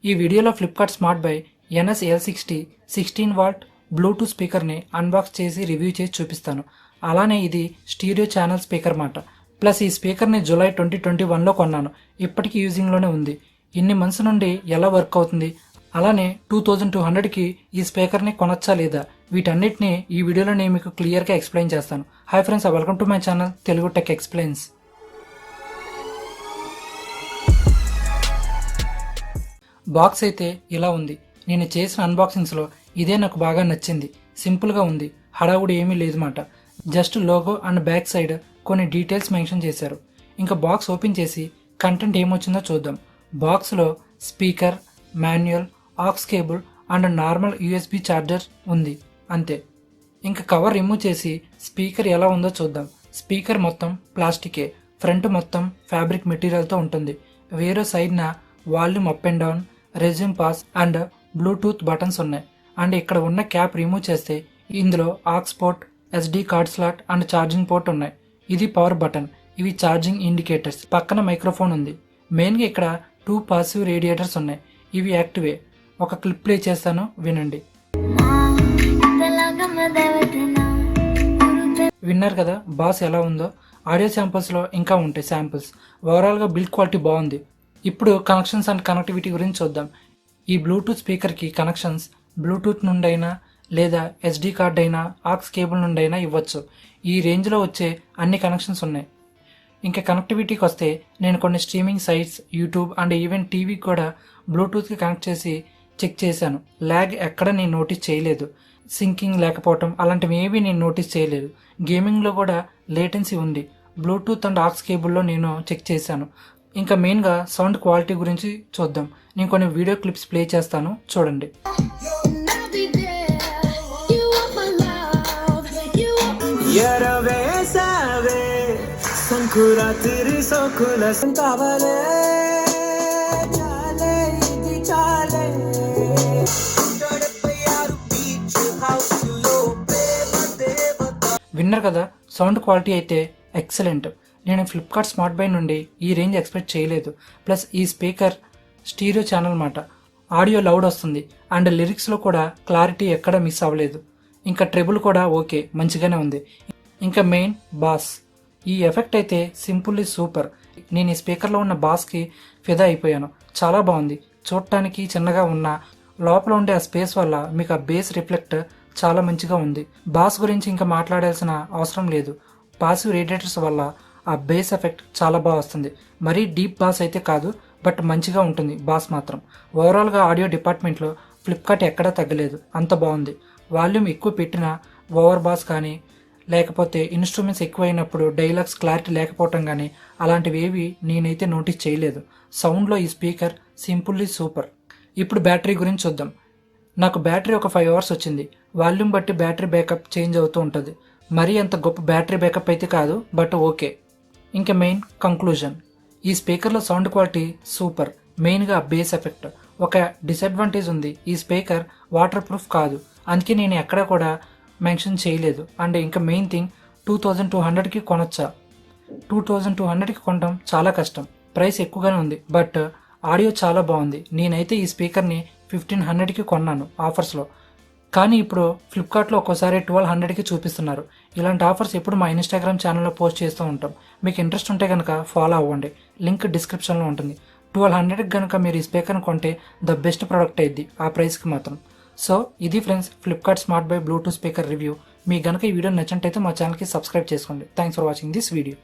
ఈ వీడియోలో Flipkart smart buy NS-L60 16 watt Bluetooth స్పీకర్ని అన్బాక్స్ చేసి రివ్యూ చేసి చూపిస్తాను. అలానే ఇది స్టీరియో ఛానల్ స్పీకర్ మాట. ప్లస్ ఈ స్పీకర్ని జూలై 2021లో కొన్నాను. ఇప్పటికీ యూజింగ్లోనే ఉంది. ఇన్ని మంత్స్ నుండి ఎలా వర్క్ అవుతుంది, అలానే 2200కి ఈ స్పీకర్ని కొనొచ్చా లేదా, వీటన్నిటిని ఈ వీడియోలో నేను మీకు క్లియర్గా ఎక్స్ప్లెయిన్ చేస్తాను. Hi friends, welcome to my channel Telugu tech explains. Box అయితే ఇలా ఉంది. నేను చేసిన అన్బాక్సింగ్స్లో ఇదే నాకు బాగా నచ్చింది. సింపుల్గా ఉంది, హడావుడి ఏమీ లేదు మాట. Just logo and back side కొన్ని డీటెయిల్స్ మెన్షన్ చేశారు. ఇంకా బాక్స్ ఓపెన్ చేసి కంటెంట్ ఏమొచ్చిందో చూద్దాం. బాక్స్లో speaker, manual, aux cable and normal USB charger ఉంది, అంతే. ఇంకా కవర్ రిమూవ్ చేసి స్పీకర్ ఎలా ఉందో చూద్దాం. స్పీకర్ మొత్తం ప్లాస్టికే, ఫ్రంట్ మొత్తం ఫ్యాబ్రిక్ మెటీరియల్తో ఉంటుంది. వేరే సైడ్న volume up and down, resume pause and Bluetooth buttons ఉన్నాయి. అండ్ ఇక్కడ ఉన్న క్యాప్ రిమూవ్ చేస్తే ఇందులో aux port, SD card slot and charging port ఉన్నాయి. ఇది పవర్ బటన్, ఇవి ఛార్జింగ్ ఇండికేటర్స్. పక్కన మైక్రోఫోన్ ఉంది. మెయిన్గా ఇక్కడ 2 పాసివ్ రేడియేటర్స్ ఉన్నాయి, ఇవి యాక్టివే. ఒక క్లిప్ ప్లే చేస్తాను, వినండి. విన్నారు కదా బాస్ ఎలా ఉందో. ఆడియో శాంపుల్స్లో ఇంకా ఉంటాయి శాంపుల్స్. ఓవరాల్గా బిల్డ్ క్వాలిటీ బాగుంది. ఇప్పుడు కనెక్షన్స్ అండ్ కనెక్టివిటీ గురించి చూద్దాం. ఈ బ్లూటూత్ స్పీకర్కి కనెక్షన్స్ బ్లూటూత్ నుండైనా లేదా SD కార్డ్ అయినా ఆక్స్ కేబుల్ నుండైనా ఇవ్వచ్చు. ఈ రేంజ్లో వచ్చే అన్ని కనెక్షన్స్ ఉన్నాయి. ఇంకా కనెక్టివిటీకి వస్తే నేను కొన్ని streaming sites, YouTube and even టీవీకి కూడా బ్లూటూత్కి కనెక్ట్ చేసి చెక్ చేశాను. ల్యాగ్ ఎక్కడ నేను నోటీస్ చేయలేదు. సింకింగ్ లేకపోవటం అలాంటివి ఏవి నేను నోటీస్ చేయలేదు. గేమింగ్లో కూడా లేటెన్సీ ఉంది. బ్లూటూత్ అండ్ ఆక్స్ కేబుల్లో నేను చెక్ చేశాను. ఇంకా మెయిన్గా సౌండ్ క్వాలిటీ గురించి చూద్దాం. నేను కొన్ని వీడియో క్లిప్స్ ప్లే చేస్తాను, చూడండి. విన్నర్ కదా, సౌండ్ క్వాలిటీ అయితే ఎక్సలెంట్. నేను ఫ్లిప్కార్ట్ స్మార్ట్ బై నుండి ఈ రేంజ్ ఎక్స్పెక్ట్ చేయలేదు. ప్లస్ ఈ స్పీకర్ స్టీరియో ఛానల్ మాట. ఆడియో లౌడ్ వస్తుంది అండ్ లిరిక్స్లో కూడా క్లారిటీ ఎక్కడ మిస్ అవ్వలేదు. ఇంకా ట్రెబుల్ కూడా ఓకే, మంచిగానే ఉంది. ఇంకా మెయిన్ బాస్, ఈ ఎఫెక్ట్ అయితే సింపుల్లీ సూపర్. నేను ఈ స్పీకర్లో ఉన్న బాస్కి ఫిదా అయిపోయాను. చాలా బాగుంది. చూడటానికి చిన్నగా ఉన్న లోపల ఉండే ఆ స్పేస్ వల్ల మీకు ఆ బేస్ రిఫ్లెక్ట్ చాలా మంచిగా ఉంది. బాస్ గురించి ఇంకా మాట్లాడాల్సిన అవసరం లేదు. పాసివ్ రేడియేటర్స్ వల్ల ఆ బేస్ ఎఫెక్ట్ చాలా బాగా వస్తుంది. మరీ డీప్ బాస్ అయితే కాదు, బట్ మంచిగా ఉంటుంది బాస్ మాత్రం. ఓవరాల్గా ఆడియో డిపార్ట్మెంట్లో ఫ్లిప్కార్ట్ ఎక్కడా తగ్గలేదు, అంత బాగుంది. వాల్యూమ్ ఎక్కువ పెట్టినా ఓవర్ బాస్ కానీ, లేకపోతే ఇన్స్ట్రుమెంట్స్ ఎక్కువైనప్పుడు డైలాగ్స్ క్లారిటీ లేకపోవటం కానీ అలాంటివి ఏవి నేనైతే నోటీస్ చేయలేదు. సౌండ్లో ఈ స్పీకర్ సింపుల్లీ సూపర్. ఇప్పుడు బ్యాటరీ గురించి చూద్దాం. నాకు బ్యాటరీ ఒక 5 hours వచ్చింది. వాల్యూమ్ బట్టి బ్యాటరీ బ్యాకప్ చేంజ్ అవుతూ ఉంటుంది. మరీ అంత గొప్ప బ్యాటరీ బ్యాకప్ అయితే కాదు, బట్ ఓకే. ఇంకా మెయిన్ కంక్లూజన్, ఈ స్పీకర్లో సౌండ్ క్వాలిటీ సూపర్. మెయిన్గా బేస్ ఎఫెక్ట్. ఒక డిసడ్వాంటేజ్ ఉంది, ఈ స్పీకర్ వాటర్ ప్రూఫ్ కాదు, అందుకే నేను ఎక్కడా కూడా మెన్షన్ చేయలేదు. అండ్ ఇంకా మెయిన్ థింగ్, 2200కి కొనొచ్చా? 2200కి కొనడం చాలా కష్టం. ప్రైస్ ఎక్కువగానే ఉంది, బట్ ఆడియో చాలా బాగుంది. నేనైతే ఈ స్పీకర్ని 1500కి కొన్నాను ఆఫర్స్లో. కానీ ఇప్పుడు ఫ్లిప్కార్ట్లో ఒక్కోసారి 1200కి చూపిస్తున్నారు. ఇలాంటి ఆఫర్స్ ఎప్పుడు మా ఇన్స్టాగ్రామ్ ఛానల్లో పోస్ట్ చేస్తూ ఉంటాం. మీకు ఇంట్రెస్ట్ ఉంటే కనుక ఫాలో అవ్వండి, లింక్ డిస్క్రిప్షన్లో ఉంటుంది. 1200కి కనుక మీరు ఈ స్పీకర్ని కొంటే ద బెస్ట్ ప్రోడక్ట్ అయ్యిద్ది ఆ ప్రైస్కి మాత్రం. సో ఇది friends Flipkart smart by Bluetooth speaker review. మీకు కనుక ఈ వీడియో నచ్చినట్టయితే మా ఛానల్కి సబ్స్క్రైబ్ చేసుకోండి. Thanks for watching this video.